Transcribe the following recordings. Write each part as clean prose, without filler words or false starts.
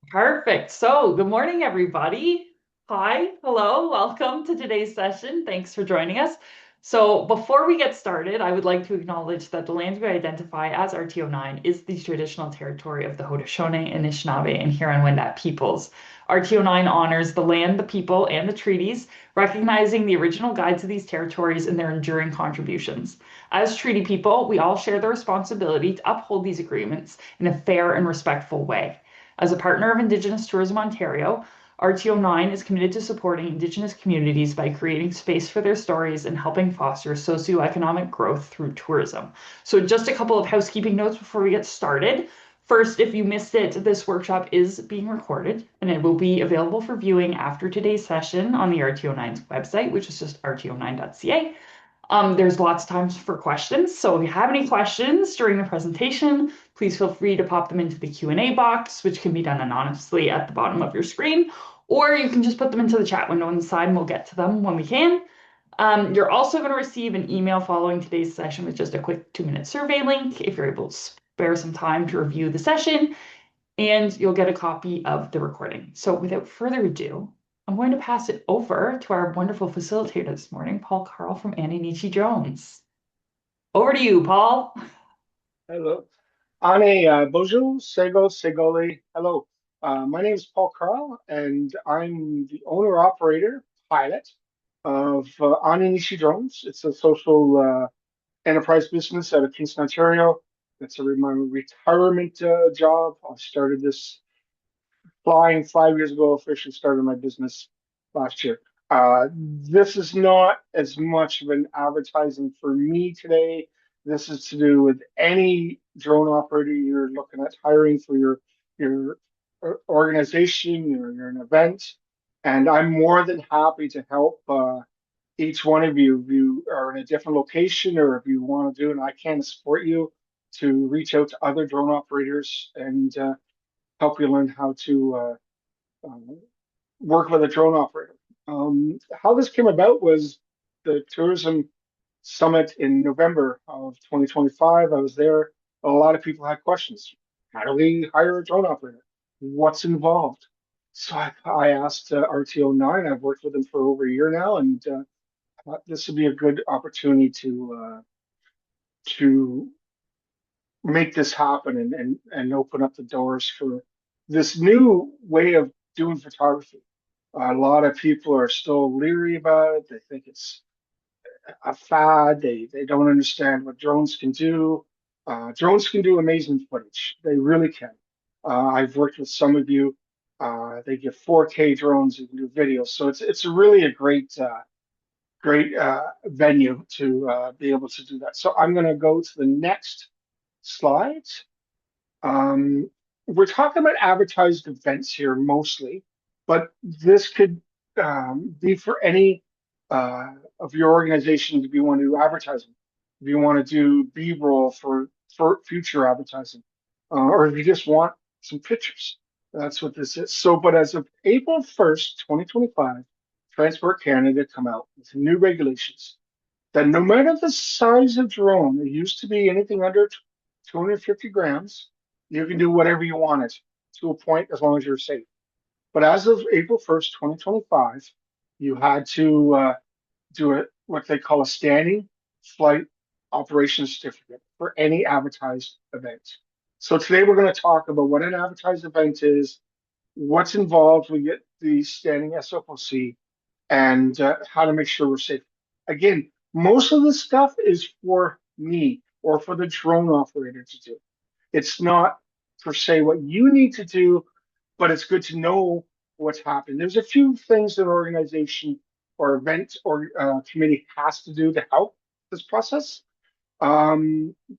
Perfect. So, good morning, everybody. Hi, hello, welcome to today's session. Thanks for joining us. So, before we get started, I would like to acknowledge that the land we identify as RTO9 is the traditional territory of the Haudenosaunee, Anishinaabe, and Huron-Wendat peoples. RTO9 honors the land, the people, and the treaties, recognizing the original guides of these territories and their enduring contributions. As treaty people, we all share the responsibility to uphold these agreements in a fair and respectful way. As a partner of Indigenous Tourism Ontario, RTO9 is committed to supporting Indigenous communities by creating space for their stories and helping foster socioeconomic growth through tourism. So, just a couple of housekeeping notes before we get started. First, if you missed it, this workshop is being recorded and it will be available for viewing after today's session on the RTO9's website, which is just rto9.ca. There's lots of times for questions. So if you have any questions during the presentation, please feel free to pop them into the Q&A box, which can be done anonymously at the bottom of your screen, or you can just put them into the chat window on the side and we'll get to them when we can. You're also going to receive an email following today's session with just a quick 2-minute survey link if you're able to spare some time to review the session, and you'll get a copy of the recording. So without further ado, I'm going to pass it over to our wonderful facilitator this morning, Paul Carl from Annie Drones. Over to you, Paul. Hello. Ane bonjour, Sego, Segole. Hello. My name is Paul Carl, and I'm the owner-operator, pilot of Ane Nishi Drones. It's a social enterprise business out of Kingston, Ontario. It's my retirement job. I started this flying 5 years ago, officially started my business last year. This is not as much of an advertising for me today. This is to do with any drone operator you're looking at hiring for your organization or your an event. And I'm more than happy to help each one of you if you are in a different location or if you want to do, and I can support you to reach out to other drone operators and help you learn how to work with a drone operator. How this came about was the tourism summit in November of 2025. I was there. A lot of people had questions. How do we hire a drone operator? What's involved? So I asked RTO9. I've worked with them for over a year now, and I thought this would be a good opportunity to make this happen and open up the doors for this new way of doing photography. A lot of people are still leery about it. They think it's a fad. They don't understand what drones can do. Drones can do amazing footage. They really can. I've worked with some of you. They give 4K drones. You can do videos. So it's really a great venue to be able to do that. So I'm going to go to the next slide. Um, we're talking about advertised events here mostly, but this could be for any of your organizations if you want to do advertising, if you want to do B-roll for future advertising, or if you just want some pictures. That's what this is. So, but as of April 1st, 2025, Transport Canada come out with new regulations that no matter the size of drone, it used to be anything under 250 grams, you can do whatever you want it to a point as long as you're safe. But as of April 1st, 2025, you had to do what they call a standing flight operation certificate for any advertised event. So today we're going to talk about what an advertised event is, what's involved. We get the standing SFOC, and how to make sure we're safe. Again, most of this stuff is for me or for the drone operator to do. It's not per se what you need to do, but it's good to know what's happening. There's a few things that an organization or event or committee has to do to help this process.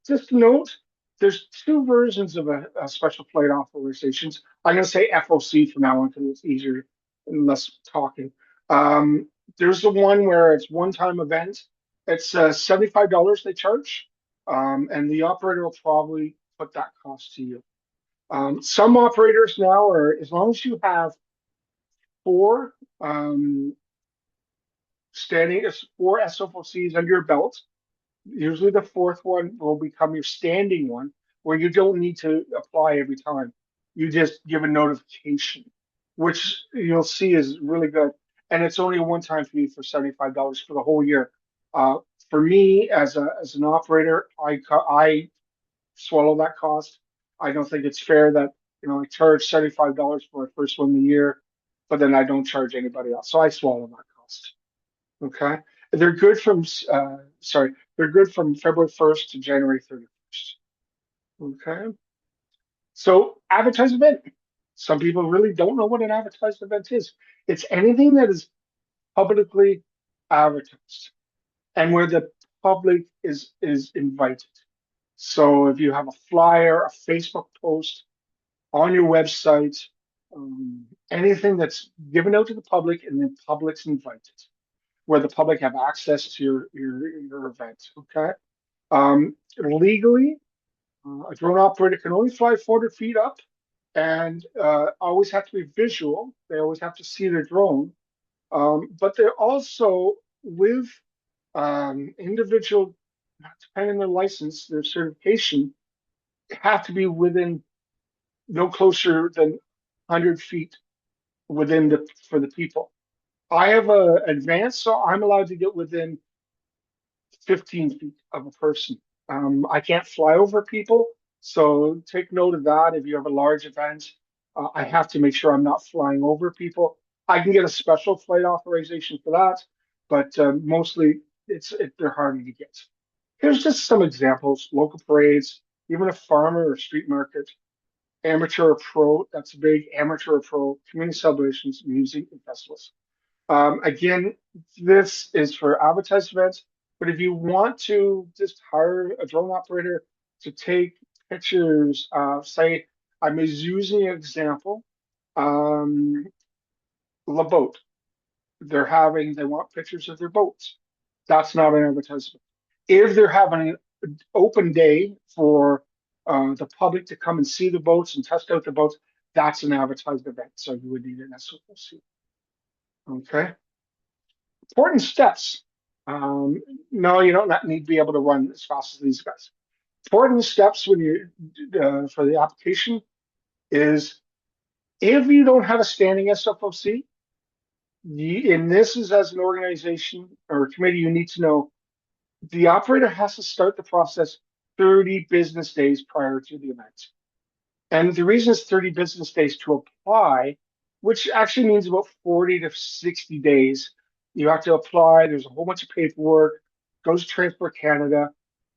Just note, there's two versions of a special flight authorizations. I'm going to say FOC from now on because it's easier and less talking. Um, there's the one where it's one-time event. It's $75 they charge, and the operator will probably put that cost to you. Some operators now are, as long as you have four standing, four SFOCs under your belt, usually the fourth one will become your standing one, where you don't need to apply every time. You just give a notification, which you'll see is really good. And it's only a one-time fee for $75 for the whole year. Uh, for me, as an operator, I swallow that cost. I don't think it's fair that I charge $75 for my first one of the year, but then I don't charge anybody else. So I swallow that cost. Okay, they're good from sorry, they're good from February 1st to January 31st. Okay, so advertised event. Some people really don't know what an advertised event is. It's anything that is publicly advertised and where the public is invited. So if you have a flyer, a Facebook post on your website, anything that's given out to the public and the public's invited, where the public have access to your event. Okay. Legally, a drone operator can only fly 400 feet up and always have to be visual. They always have to see their drone. But they're also with individual, depending on their license, their certification, have to be within no closer than 100 feet within the for the people. I have a advanced, so I'm allowed to get within 15 feet of a person. I can't fly over people, so take note of that. If you have a large event, I have to make sure I'm not flying over people. I can get a special flight authorization for that, but mostly they're harder to get. Here's just some examples: local parades, even a farmer or street market, amateur or pro. That's big. Amateur or pro, community celebrations, music and festivals. Again, this is for advertised events, but if you want to just hire a drone operator to take pictures, say, I'm using an example, um, La Boat. They want pictures of their boats. That's not an advertisement. If they're having an open day for the public to come and see the boats and test out the boats, that's an advertised event. So you would need an SOC. Okay. Important steps. No, you don't need to be able to run as fast as these guys. Important steps when you for the application is if you don't have a standing SFOC, and this is as an organization or a committee, you need to know the operator has to start the process 30 business days prior to the event. And the reason it's 30 business days to apply, which actually means about 40 to 60 days, you have to apply. There's a whole bunch of paperwork, goes to Transport Canada,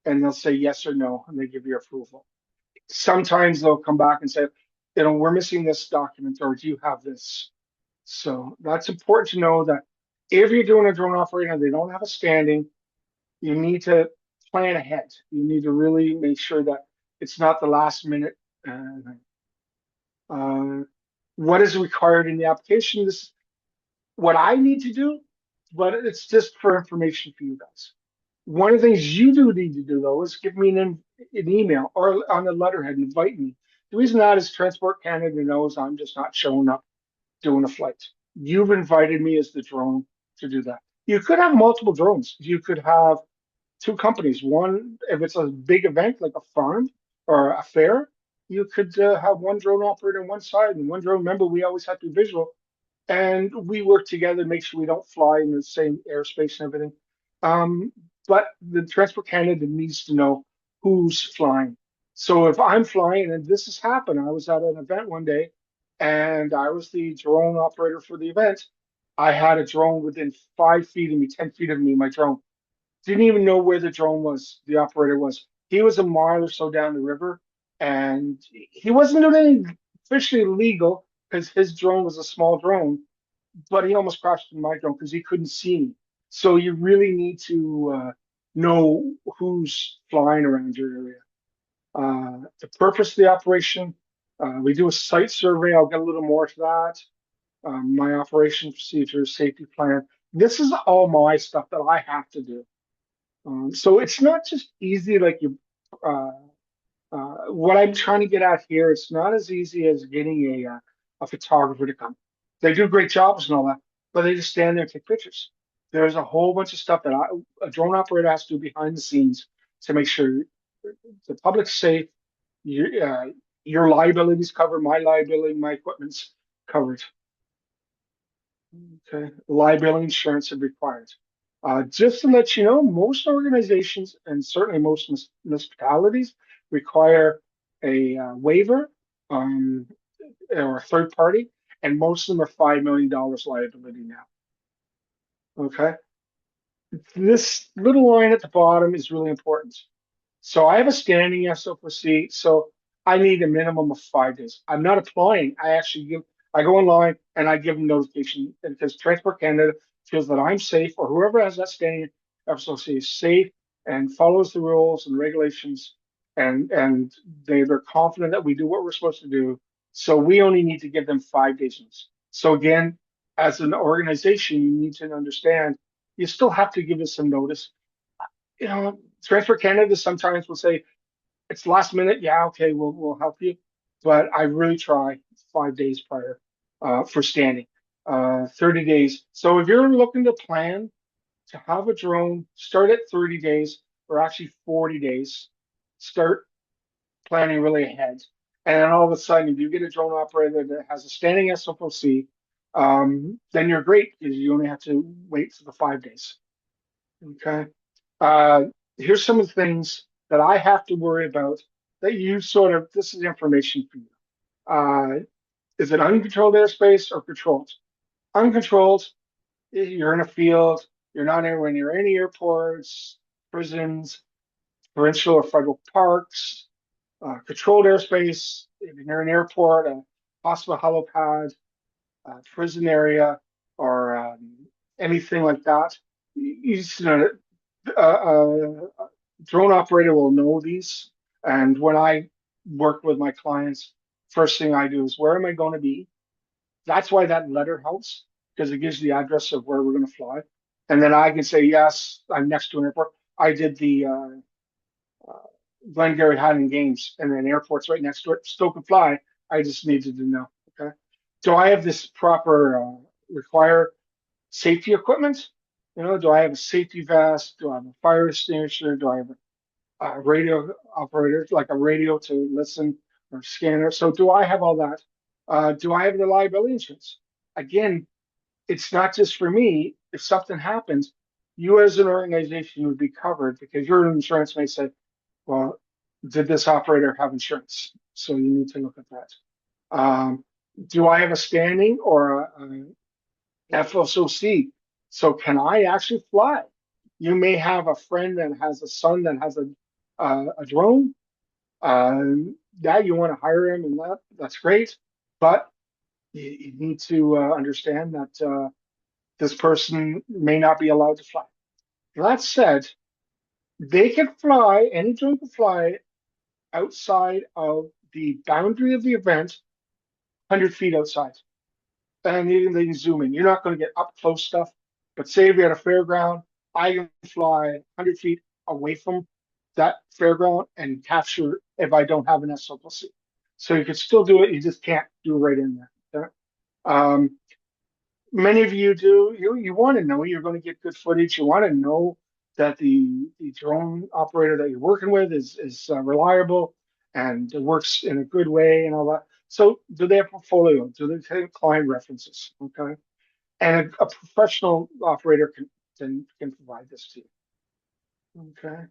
and they'll say yes or no, and they give you approval. Sometimes they'll come back and say, we're missing this document, or do you have this? So that's important to know that if you're doing a drone operator and they don't have a standing, you need to plan ahead. You need to really make sure that it's not the last minute. Uh, what is required in the application? This is what I need to do, but it's just for information for you guys. One of the things you do need to do though is give me an email or on the letterhead, invite me. The reason that is Transport Canada knows I'm just not showing up doing a flight. You've invited me as the drone to do that. You could have multiple drones. You could have two companies. One, if it's a big event like a farm or a fair, you could have one drone operator on one side and one drone. Remember, we always have to be visual, and we work together to make sure we don't fly in the same airspace and everything. Um, but the Transport Canada needs to know who's flying. So if I'm flying, and this has happened, I was at an event one day, and I was the drone operator for the event. I had a drone within 5 feet of me, 10 feet of me, my drone didn't even know where the drone was, the operator was. He was a mile or so down the river, and he wasn't doing anything officially illegal because his drone was a small drone, but he almost crashed into my drone because he couldn't see me. So you really need to know who's flying around your area. The purpose of the operation, we do a site survey. I'll get a little more to that. My operation procedures, safety plan. This is all my stuff that I have to do. So it's not just easy like you. What I'm trying to get at here, it's not as easy as getting a photographer to come. They do great jobs and all that, but they just stand there and take pictures. There's a whole bunch of stuff that a drone operator has to do behind the scenes to make sure the public's safe. You, Your liabilities covered, my liability, my equipment's covered. Okay, liability insurance is required. Just to let you know, most organizations and certainly most municipalities require a waiver um, or a third party, and most of them are $5 million liability now. Okay, this little line at the bottom is really important. So I have a standing SOPC, so I need a minimum of 5 days. I'm not applying. I go online and I give them notification because Transport Canada feels that I'm safe or whoever has that standing SOPC is safe and follows the rules and regulations and they're confident that we do what we're supposed to do. So we only need to give them 5 days notice. So again, as an organization, you need to understand you still have to give us some notice. Transfer Canada sometimes will say it's last minute. Yeah, okay, we'll help you, but I really try 5 days prior for standing, 30 days. So if you're looking to plan to have a drone, start at 30 days or actually 40 days. Start planning really ahead, and then all of a sudden, if you get a drone operator that has a standing SFOC, then you're great because you only have to wait for the 5 days. Okay. Uh, Here's some of the things that I have to worry about that you sort of, this is information for you. Is it uncontrolled airspace or controlled? Uncontrolled, you're in a field, you're not anywhere near any airports, prisons, provincial or federal parks. Controlled airspace, if you're near an airport, a hospital helipad, prison area, or anything like that. You know, a drone operator will know these. And when I work with my clients, first thing I do is where am I going to be? That's why that letter helps because it gives the address of where we're going to fly. And then I can say, yes, I'm next to an airport. I did the Glengarry Highland Games and then airport's right next to it. Still can fly. I just needed to know. Okay. Do I have this proper require safety equipment? Do I have a safety vest? Do I have a fire extinguisher? Do I have a radio operator, like a radio to listen or scanner? So do I have all that? Do I have the liability insurance? Again, it's not just for me. If something happens, you as an organization would be covered because your insurance may say, well, did this operator have insurance? So you need to look at that. Do I have a standing or a FSOC? So can I actually fly? You may have a friend that has a son that has a drone. Yeah, you want to hire him, and that's great. But you need to understand that this person may not be allowed to fly. That said, they can fly. Any drone can fly outside of the boundary of the event, 100 feet outside. And they can zoom in. You're not going to get up close stuff. But say if you're at a fairground, I can fly 100 feet away from that fairground and capture if I don't have an SLC. So you can still do it. You just can't do it right in there. Okay? Many of you do. You want to know you're going to get good footage. You want to know that the drone operator that you're working with is reliable and works in a good way and all that. So do they have portfolio? Do they have client references? Okay, and a professional operator can provide this to you. Okay,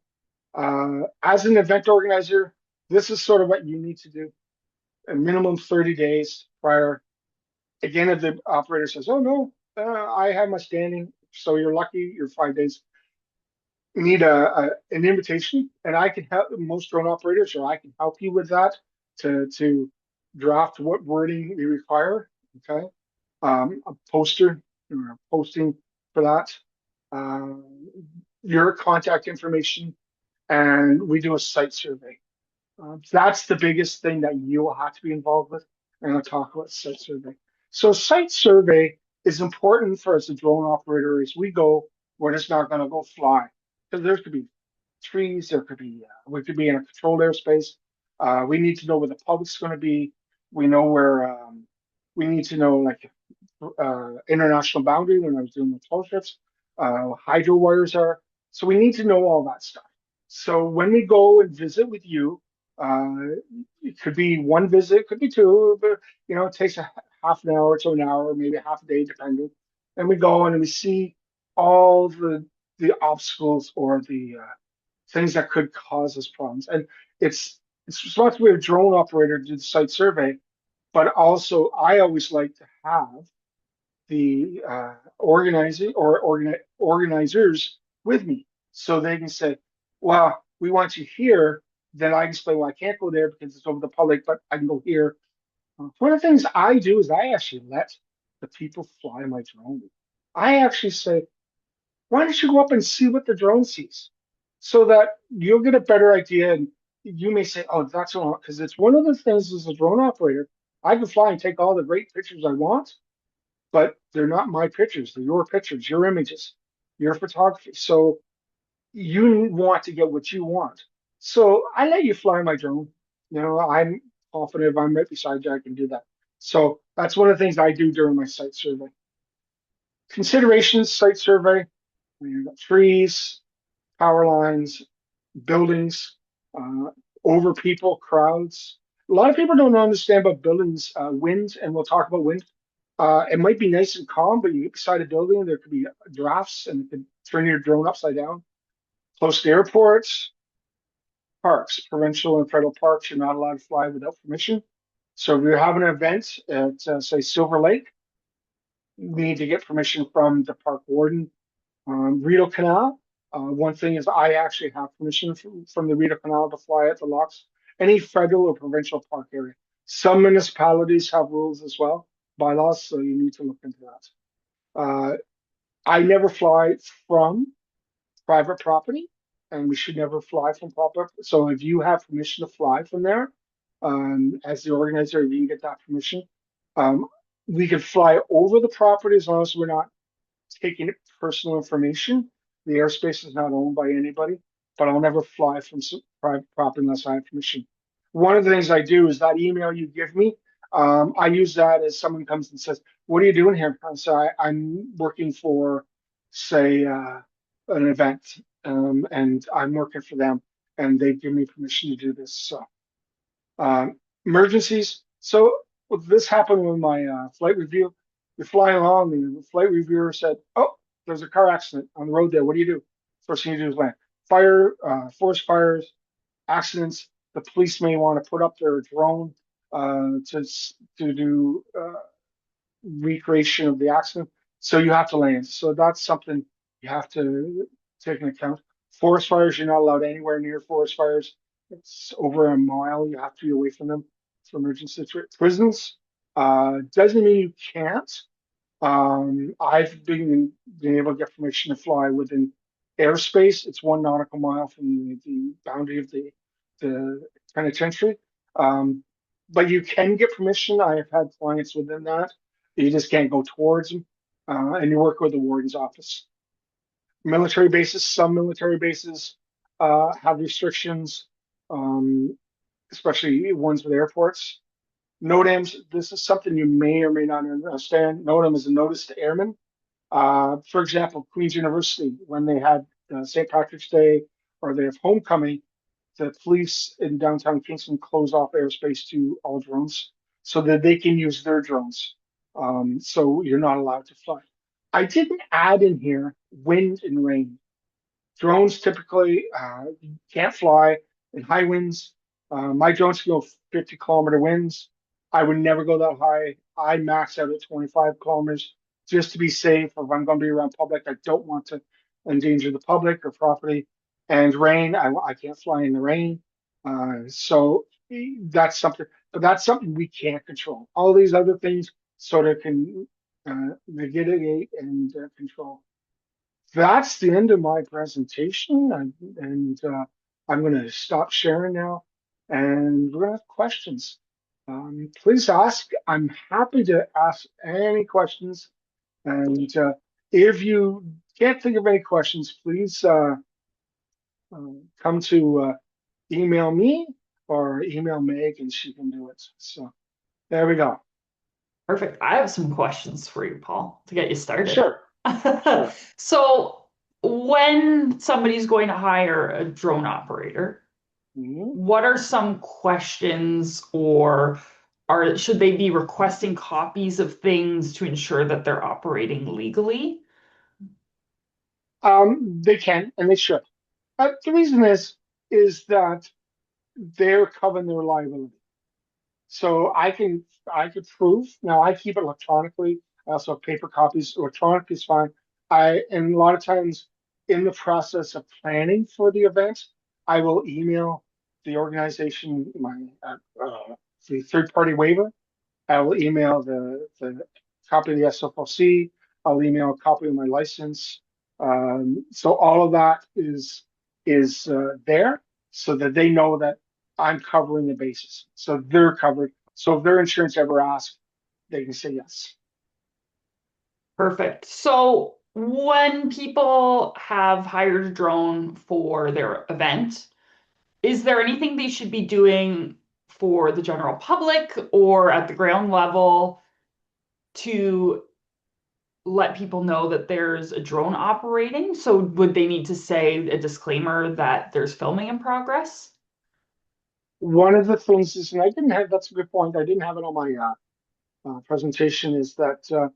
as an event organizer, this is sort of what you need to do. A minimum 30 days prior. Again, if the operator says, "Oh no, I have my standing," so you're lucky, you're 5 days. You need an invitation, and I can help most drone operators, or I can help you with that to draft what wording we require. Okay, a poster or a posting for that. Uh, your contact information, and we do a site survey. That's the biggest thing that you will have to be involved with. And I'll talk about site survey. So site survey is important for us as a drone operator as we go. We're just not going to go fly because there could be trees. We could be in a controlled airspace. We need to know where the public's going to be. We know where we need to know like international boundary when I was doing the toll ships, hydro wires are. So we need to know all that stuff. So when we go and visit with you, Uh, it could be one visit, could be two, but it takes a half an hour to an hour, maybe half a day, depending. And we go and we see all the obstacles or the things that could cause us problems. And it's responsibility of a drone operator to do the site survey, but also I always like to have the organizing or organizers with me so they can say, well, we want you here. Then I can explain why I can't go there because it's over the public, but I can go here. One of the things I do is I actually let the people fly my drone. I actually say, why don't you go up and see what the drone sees so that you'll get a better idea. And you may say, oh, that's wrong. Because it's one of the things as a drone operator, I can fly and take all the great pictures I want, but they're not my pictures. They're your pictures, your images, your photography. So you want to get what you want. So I let you fly my drone. I'm confident if I'm right beside you, I can do that. So that's one of the things I do during my site survey. Considerations, site survey, trees, power lines, buildings, uh, over people, crowds. A lot of people don't understand about buildings, wind, and we'll talk about wind. It might be nice and calm, but you get beside a building, there could be drafts and it could turn your drone upside down. Close to airports, parks, provincial and federal parks, you're not allowed to fly without permission. So if you're having an event at, say, Silver Lake, you need to get permission from the park warden. Rideau Canal, one thing is I actually have permission from the Rideau Canal to fly at the locks, any federal or provincial park area. Some municipalities have rules as well, bylaws, so you need to look into that. I never fly from private property, and we should never fly from private. So if you have permission to fly from there, as the organizer, you can get that permission. Um, we can fly over the property as long as we're not taking personal information. The airspace is not owned by anybody, but I'll never fly from private property unless I have permission. One of the things I do is that email you give me, I use that as someone comes and says, "What are you doing here?" And so I'm working for, say, an event, and I'm working for them, and they give me permission to do this. So emergencies. So this happened with my flight review. You're flying along, and the flight reviewer said, "Oh, there's a car accident on the road there. What do you do?" First thing you do is land. Fire, forest fires, accidents. The police may want to put up their drone to do recreation of the accident. So you have to land. So that's something you have to take into account. Forest fires, you're not allowed anywhere near forest fires. It's over a mile. You have to be away from them for emergency situations. Prisons, doesn't mean you can't. I've been able to get permission to fly within airspace. It's 1 nautical mile from the boundary of the penitentiary. Um, but you can get permission. I have had clients within that. You just can't go towards them. And you work with the warden's office. Military bases, some military bases have restrictions, um, especially ones with airports. NOTAMs, this is something you may or may not understand. NOTAM is a notice to airmen. For example, Queen's University, when they had St. Patrick's Day or they have homecoming, the police in downtown Kingston close off airspace to all drones so that they can use their drones. So you're not allowed to fly. I didn't add in here wind and rain. Drones typically can't fly in high winds. My drones can go 50-kilometer winds. I would never go that high. I max out at 25 kilometers just to be safe. If I'm going to be around public, I don't want to endanger the public or property. And rain, I can't fly in the rain. So that's something, but that's something we can't control. All these other things sort of can mitigate and control. That's the end of my presentation, and I'm going to stop sharing now, and we're going to have questions. Please ask. I'm happy to ask any questions, and if you can't think of any questions, please come to email me or email Meg, and she can do it. So there we go. Perfect. I have some questions for you, Paul, to get you started. Sure, sure. So, when somebody's going to hire a drone operator, Mhm. what are some questions or should they be requesting copies of things to ensure that they're operating legally? They can and they should. The reason is that they're covering their liability. So I could prove. Now I keep it electronically. I also have paper copies. Electronic is fine. And a lot of times in the process of planning for the event, I will email the organization the third party waiver. I will email the copy of the SFLC. I'll email a copy of my license. So all of that is there so that they know that I'm covering the bases. So they're covered. So if their insurance ever asks, they can say yes. Perfect. So when people have hired a drone for their event, is there anything they should be doing for the general public or at the ground level to let people know that there's a drone operating? So would they need to say a disclaimer that there's filming in progress? One of the things is, and I didn't have, that's a good point. I didn't have it on my presentation, is that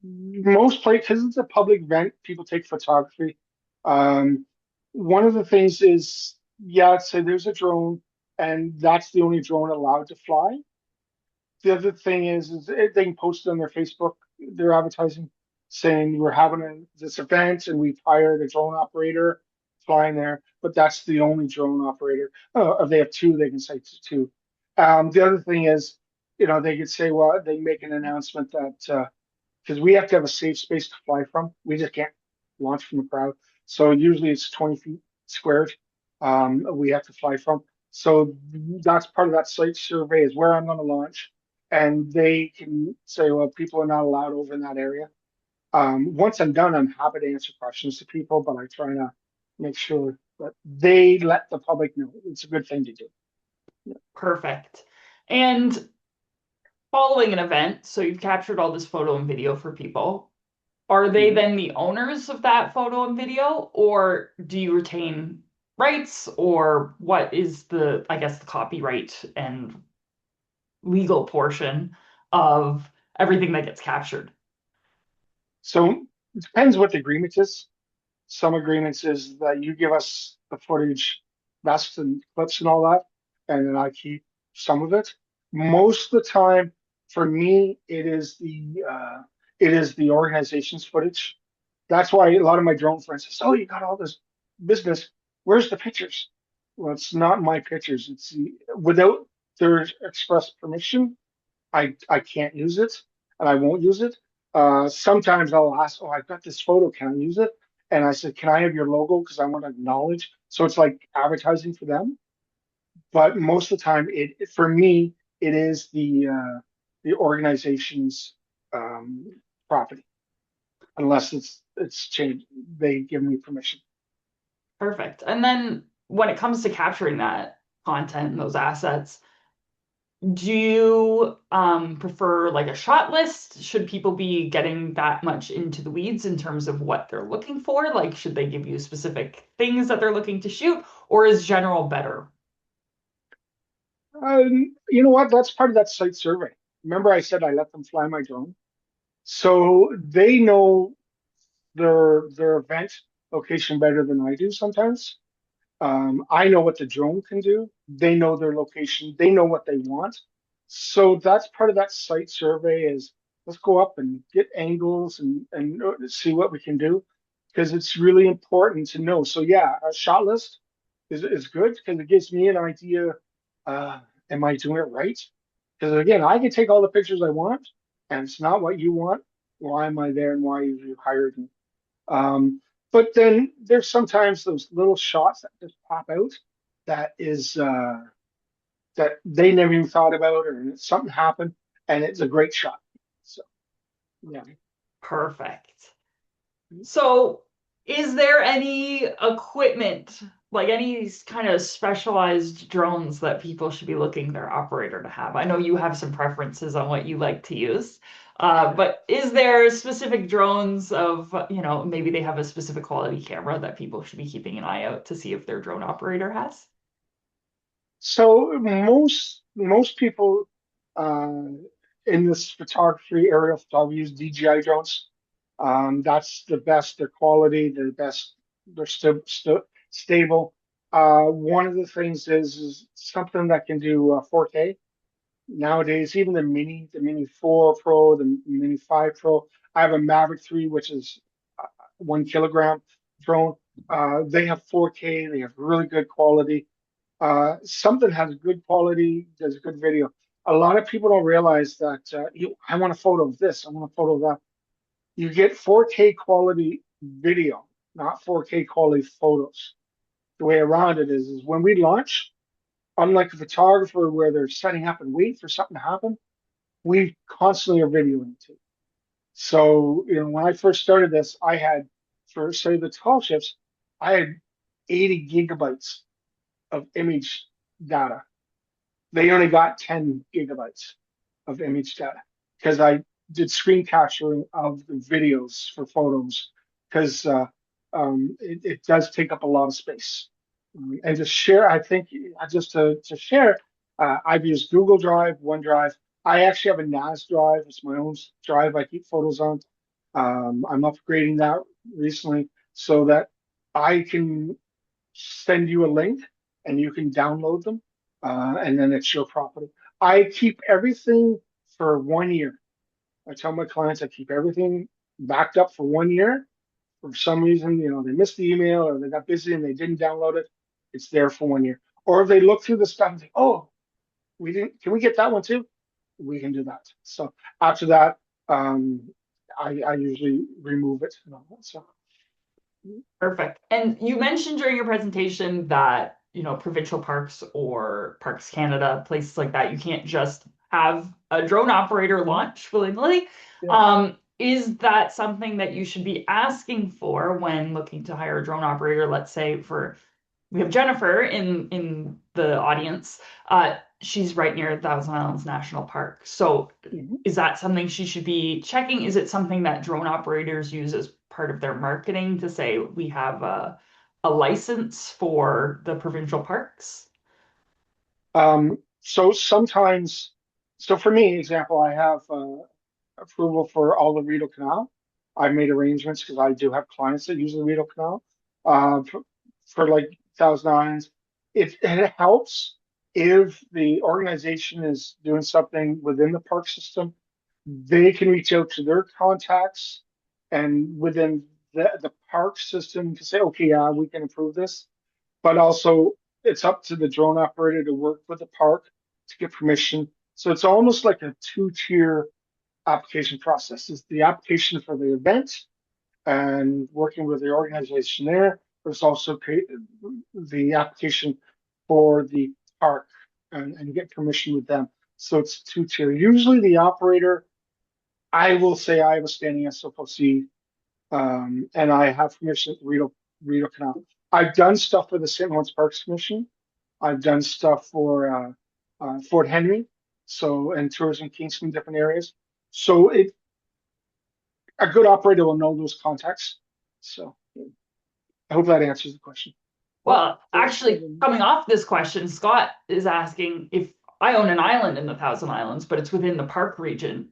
most places, because it's a public event, people take photography. Um, One of the things is, yeah, say there's a drone, and that's the only drone allowed to fly. The other thing is they can post it on their Facebook, their advertising, saying we're having this event and we've hired a drone operator flying there, but that's the only drone operator. If they have two, they can say two. The other thing is, they could say, well, they make an announcement that because we have to have a safe space to fly from. We just can't launch from a crowd. So usually it's 20 feet squared. We have to fly from. So that's part of that site survey is where I'm going to launch. And they can say, well, people are not allowed over in that area. Once I'm done, I'm happy to answer questions to people, but I try to make sure that they let the public know. It's a good thing to do. Perfect. And following an event, so you've captured all this photo and video for people. Are they Mhm. then the owners of that photo and video, or do you retain rights, or what is the, I guess, the copyright and legal portion of everything that gets captured? So it depends what the agreement is. Some agreements is that you give us the footage, best and clips and all that, and then I keep some of it. Most of the time, for me, it is the organization's footage. That's why a lot of my drone friends say, "Oh, you got all this business. Where's the pictures?" Well, it's not my pictures. Without their express permission. I can't use it and I won't use it. Sometimes I'll ask, "Oh, I've got this photo. Can I use it?" And I said, "Can I have your logo? Because I want to acknowledge." So it's like advertising for them. But most of the time, for me, it is the organization's property, unless it's changed. They give me permission. Perfect. And then when it comes to capturing that content and those assets, do you prefer like a shot list? Should people be getting that much into the weeds in terms of what they're looking for? Like, should they give you specific things that they're looking to shoot, or is general better? You know what? That's part of that site survey. Remember, I said I let them fly my drone, so they know their event location better than I do sometimes. I know what the drone can do. They know their location. They know what they want. So that's part of that site survey is let's go up and get angles and see what we can do because it's really important to know. So yeah, a shot list is good because it gives me an idea. Uh, am I doing it right? Because again, I can take all the pictures I want, and it's not what you want. Why am I there and why you hired me? Um, but then there's sometimes those little shots that just pop out that is that they never even thought about, or something happened, and it's a great shot. So yeah. Perfect. So, is there any equipment, like any kind of specialized drones that people should be looking their operator to have? I know you have some preferences on what you like to use, but is there specific drones of, maybe they have a specific quality camera that people should be keeping an eye out to see if their drone operator has? So most people uh, in this photography, aerial photography, use DJI drones. That's the best. They're quality. They're the best. They're stable. One of the things is something that can do 4K. Nowadays, even the Mini 4 Pro, the Mini 5 Pro. I have a Mavic 3, which is 1 kilogram drone. They have 4K. They have really good quality. Something has good quality, does good video. A lot of people don't realize that I want a photo of this, I want a photo of that. You get 4K quality video, not 4K quality photos. The way around it is when we launch, unlike a photographer where they're setting up and wait for something to happen, we constantly are videoing too. So, when I first started this, I had, for say the tall ships, I had 80 gigabytes of image data. They only got 10 gigabytes of image data because I did screen capturing of the videos for photos because it does take up a lot of space. And to share, I think just to share, I've used Google Drive, OneDrive. I actually have a NAS drive. It's my own drive I keep photos on. I'm upgrading that recently so that I can send you a link and you can download them, and then it's your property. I keep everything for 1 year. I tell my clients I keep everything backed up for 1 year. For some reason, they missed the email or they got busy and they didn't download it. It's there for 1 year. Or if they look through the stuff and say, "Oh, we didn't. Can we get that one too?" We can do that. So after that, I usually remove it and all that. So Perfect. And you mentioned during your presentation that, provincial parks or Parks Canada, places like that, you can't just have a drone operator launch willy-nilly. yeah. Is that something that you should be asking for when looking to hire a drone operator? Let's say we have Jennifer in the audience. She's right near Thousand Islands National Park. So Mhm. is that something she should be checking? Is it something that drone operators use as part of their marketing to say we have a license for the provincial parks? So sometimes, so for me, example, I have approval for all the Rideau Canal. I've made arrangements because I do have clients that use the Rideau Canal for like Thousand Islands. It helps if the organization is doing something within the park system, they can reach out to their contacts and within the park system to say, okay, yeah, we can improve this, but also it's up to the drone operator to work with the park to get permission. So it's almost like a two-tier application process. It's the application for the event and working with the organization there. There's also the application for the park and get permission with them. So it's two-tier. Usually the operator, I will say I have a standing SFOC, and I have permission at the Rideau Canal. I've done stuff for the St. Lawrence Parks Commission. I've done stuff for Fort Henry, so and Tourism Kingston, different areas. So a good operator will know those contacts. So I hope that answers the question. But Well, actually, coming off this question, Scott is asking if I own an island in the Thousand Islands, but it's within the park region,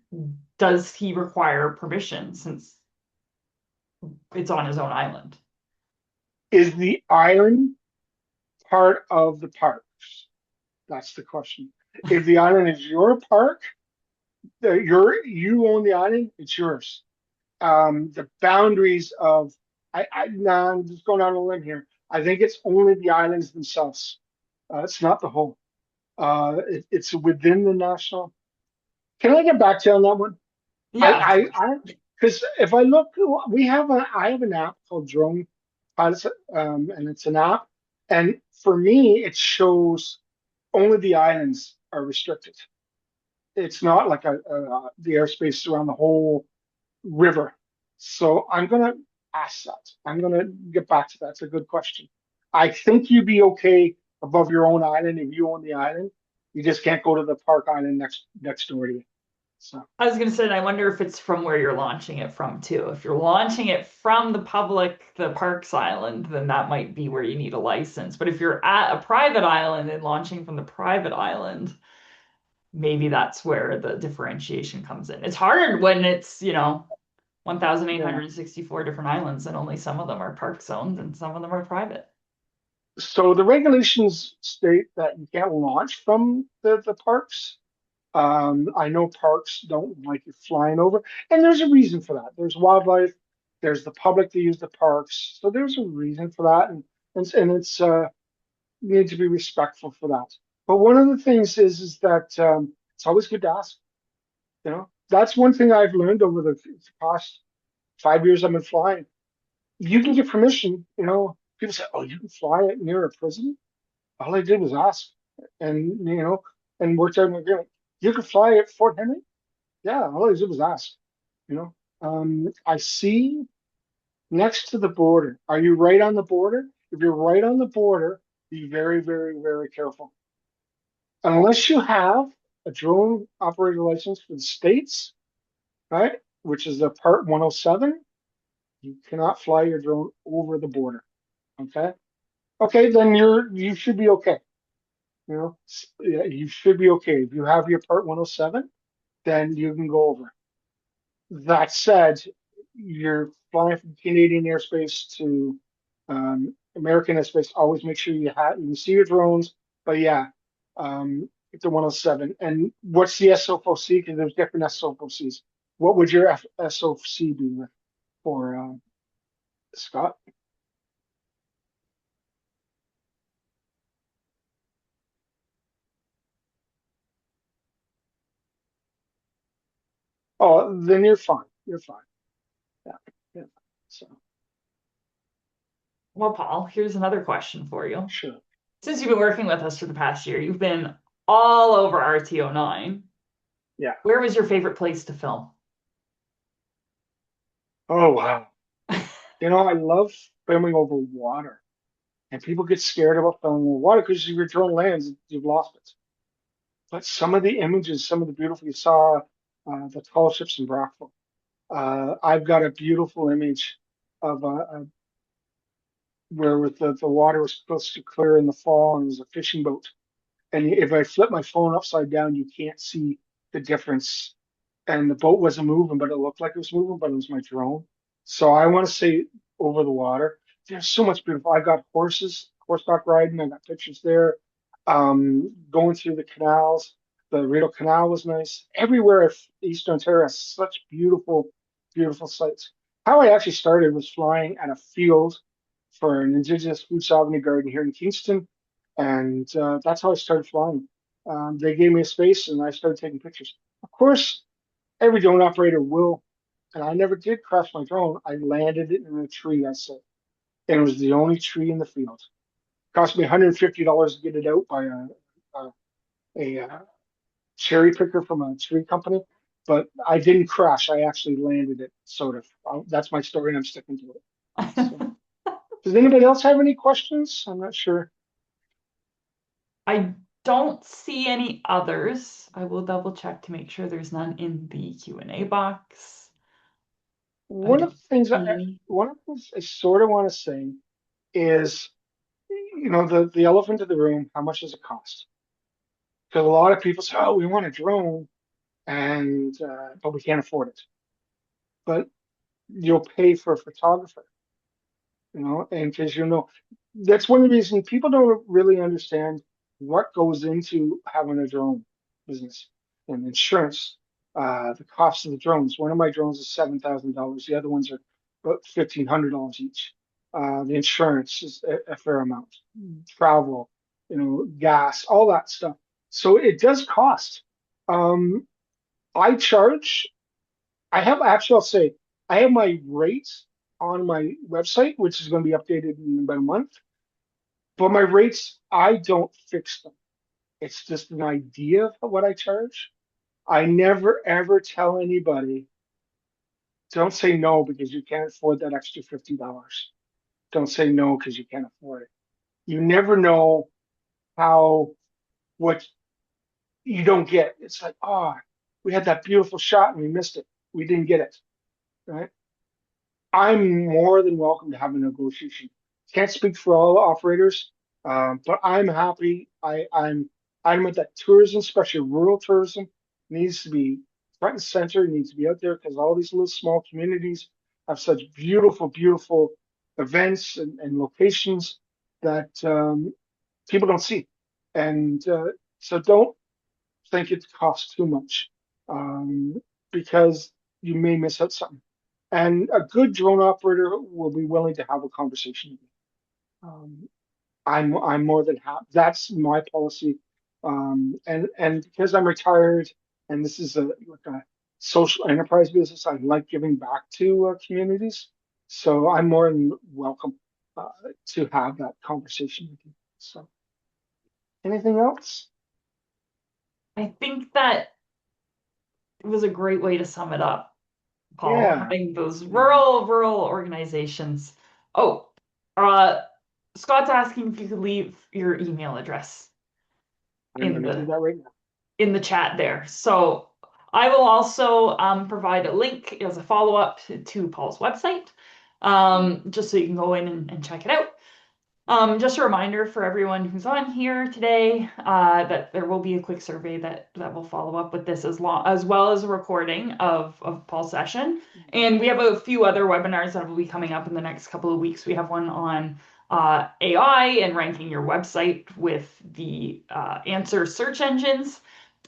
does he require permission since it's on his own island? is the island part of the parks? That's the question. If the island is your park, you own the island, it's yours. The boundaries of now I'm just going on a limb here. I think it's only the islands themselves. It's not the whole. It's within the national. Can I get back to you on that one? Yeah. Because if I look, I have an app called Drone Pilots, and it's an app, and for me, it shows only the islands are restricted. It's not like the airspace around the whole river. So I'm gonna ask that. I'm gonna get back to that. It's a good question. I think you'd be okay above your own island if you own the island. You just can't go to the park island next door to you. So I was going to say, and I wonder if it's from where you're launching it from too. If you're launching it from the public, the Parks Island, then that might be where you need a license. But if you're at a private island and launching from the private island, maybe that's where the differentiation comes in. It's hard when it's, yeah. 1,864 different islands and only some of them are park zoned and some of them are private. So the regulations state that you can't launch from the parks. I know parks don't like you flying over, and there's a reason for that. There's wildlife, there's the public that use the parks, so there's a reason for that, and it's you need to be respectful for that. But one of the things is that it's always good to ask. That's one thing I've learned over the past 5 years I've been flying. You can get permission. People say, "Oh, you can fly it near a prison." All I did was ask, and worked out an agreement. You can fly at Fort Henry. Yeah, all I did was ask. You know, I see next to the border. Are you right on the border? If you're right on the border, be very, very, very careful. Unless you have a drone operator license for the states, right, which is the Part 107, you cannot fly your drone over the border. Okay. Okay, then you should be okay. Yeah, you should be okay. If you have your Part 107, then you can go over. That said, you're flying from Canadian airspace to American airspace. Always make sure you can see your drones. But yeah, it's a 107. And what's the SOFOC? Because there's different SOFOCs. What would your SOC be with for Scott? Oh, then you're fine. You're fine. Yeah, yeah. So Well, Paul, here's another question for you. sure. Since you've been working with us for the past year, you've been all over RTO9. Yeah. Where was your favorite place to film? Oh wow. I love filming over water. And people get scared about filming over water because if your drone lands, you've lost it. But some of the images, some of the beautiful, you saw the tall ships in Brockville. I've got a beautiful image of where with the water was supposed to clear in the fall and it was a fishing boat. And if I flip my phone upside down, you can't see the difference. And the boat wasn't moving, but it looked like it was moving, but it was my drone. So I want to say over the water. There's so much beautiful. I got horseback riding. I got pictures there. Going through the canals. The Rideau Canal was nice. Everywhere Eastern Ontario has such beautiful, beautiful sights. How I actually started was flying at a field for an Indigenous food sovereignty garden here in Kingston, and that's how I started flying. They gave me a space, and I started taking pictures. Of course, every drone operator will, and I never did crash my drone. I landed it in a tree, I said, and it was the only tree in the field. It cost me $150 to get it out by a cherry picker from a tree company, but I didn't crash. I actually landed it, sort of. That's my story, and I'm sticking to it. So, does anybody else have any questions? I'm not sure. I don't see any others. I will double check to make sure there's none in the Q&A box. But I One of don't the things see any. one of the things I sort of want to say is, the elephant in the room. How much does it cost? Because a lot of people say, "Oh, we want a drone," and but we can't afford it. But you'll pay for a photographer, and because that's one of the reasons people don't really understand what goes into having a drone business and insurance. The cost of the drones. One of my drones is $7,000. The other ones are about $1,500 each. The insurance is a fair amount. Travel, gas, all that stuff. So it does cost. Um, I charge. I have actually, I'll say, I have my rates on my website, which is going to be updated in about a month. But my rates, I don't fix them. It's just an idea of what I charge. I never ever tell anybody, don't say no because you can't afford that extra $50. Don't say no because you can't afford it. You never know how what you don't get. It's like, oh, we had that beautiful shot and we missed it. We didn't get it, right? I'm more than welcome to have a negotiation. Can't speak for all operators, but I'm happy. I'm at that tourism, especially rural tourism, needs to be front and center. Needs to be out there because all these little small communities have such beautiful, beautiful events and locations that people don't see, and so don't think it costs too much um, because you may miss out something. And a good drone operator will be willing to have a conversation with you. I'm more than happy. That's my policy. And because I'm retired, and this is like a social enterprise business, I like giving back to communities. So I'm more than welcome uh, to have that conversation with you. So, anything else? I think that it was a great way to sum it up, Paul, Yeah, having those rural organizations. Oh, uh, Scott's asking if you could leave your email address I'm in going to do the that right now. chat there. So I will also provide a link as a follow-up to Paul's website, just so you can go in and check it out. Just a reminder for everyone who's on here today that there will be a quick survey that will follow up with this as well as a recording of Paul's session. And we have a few other webinars that will be coming up in the next couple of weeks. We have one on AI and ranking your website with the answer search engines.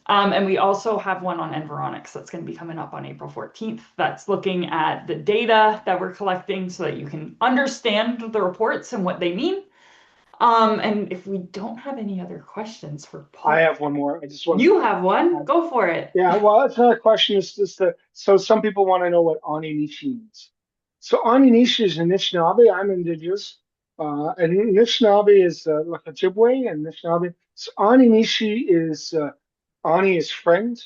And we also have one on Environics that's going to be coming up on April 14th. That's looking at the data that we're collecting so that you can understand the reports and what they mean. And if we don't have any other questions for I Paul, have one more. I just want you have one. to Go for it. Yeah, well, it's another question. Is just so some people want to know what Aninishi means. So Aninishi is Anishinaabe. I'm indigenous, and Anishinaabe is like Ojibwe, and Anishinaabe. So Aninishi is Ani is friend,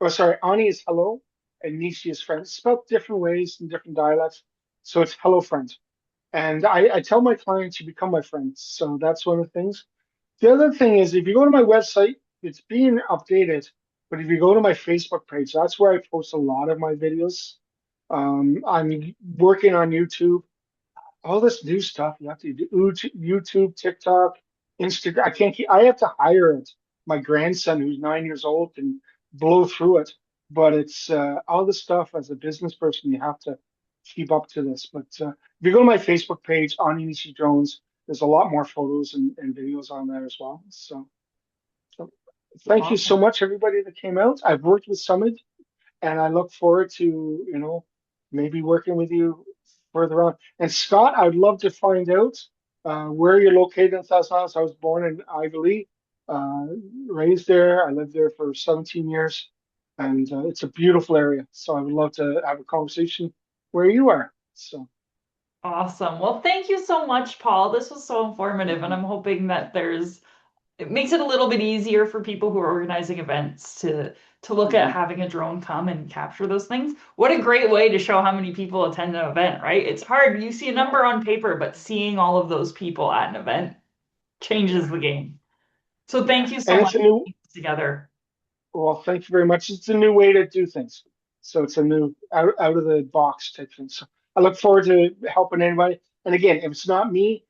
or sorry, Ani is hello, and Nishi is friend. It's spelled different ways in different dialects. So it's hello friend. And I tell my clients to become my friends. So that's one of the things. The other thing is, if you go to my website, it's being updated. But if you go to my Facebook page, that's where I post a lot of my videos. I'm working on YouTube, all this new stuff. You have to do YouTube, TikTok, Instagram. I can't keep, I have to hire it. My grandson, who's 9 years old, can blow through it. But it's all the stuff as a business person, you have to keep up to this. But if you go to my Facebook page on EDC Drones, there's a lot more photos and videos on there as well. So thank you so Awesome. much, everybody that came out. I've worked with Summit, and I look forward to, maybe working with you further on. And Scott, I'd love to find out where you're located in Thousand Isles. I was born in Ivory, uh, raised there. I lived there for 17 years, and it's a beautiful area. So I would love to have a conversation where you are. So Awesome. Well, thank you so much, Paul. This was so informative, and I'm hoping that it makes it a little bit easier for people who are organizing events to look at mhm. having a drone come and capture those things. What a great way to show how many people attend an event, right? It's hard. You see a number on paper, but seeing all of those people at an event changes Yeah, the game. So yeah, thank you so and much it's a for new. putting this together. Well, thank you very much. It's a new way to do things. So it's a new out of the box type thing. So I look forward to helping anybody. And again, if it's not me,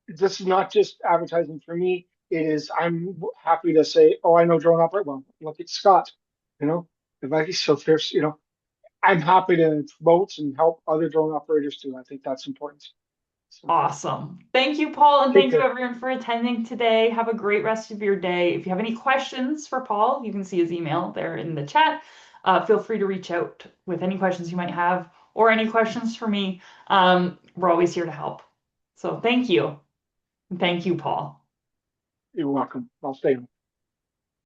this is not just advertising for me. It is, I'm happy to say, oh, I know drone operator. Well, look at Scott, you know, if I so there's, I'm happy to promote and help other drone operators too. I think that's important. So Awesome. Thank you, Paul, and take thank you care. everyone for attending today. Have a great rest of your day. If you have any questions for Paul, you can see his email there in the chat. Feel free to reach out with any questions you might have or any questions for me. We're always here to help. So thank you. And thank you, Paul. You're welcome. I'll stay on.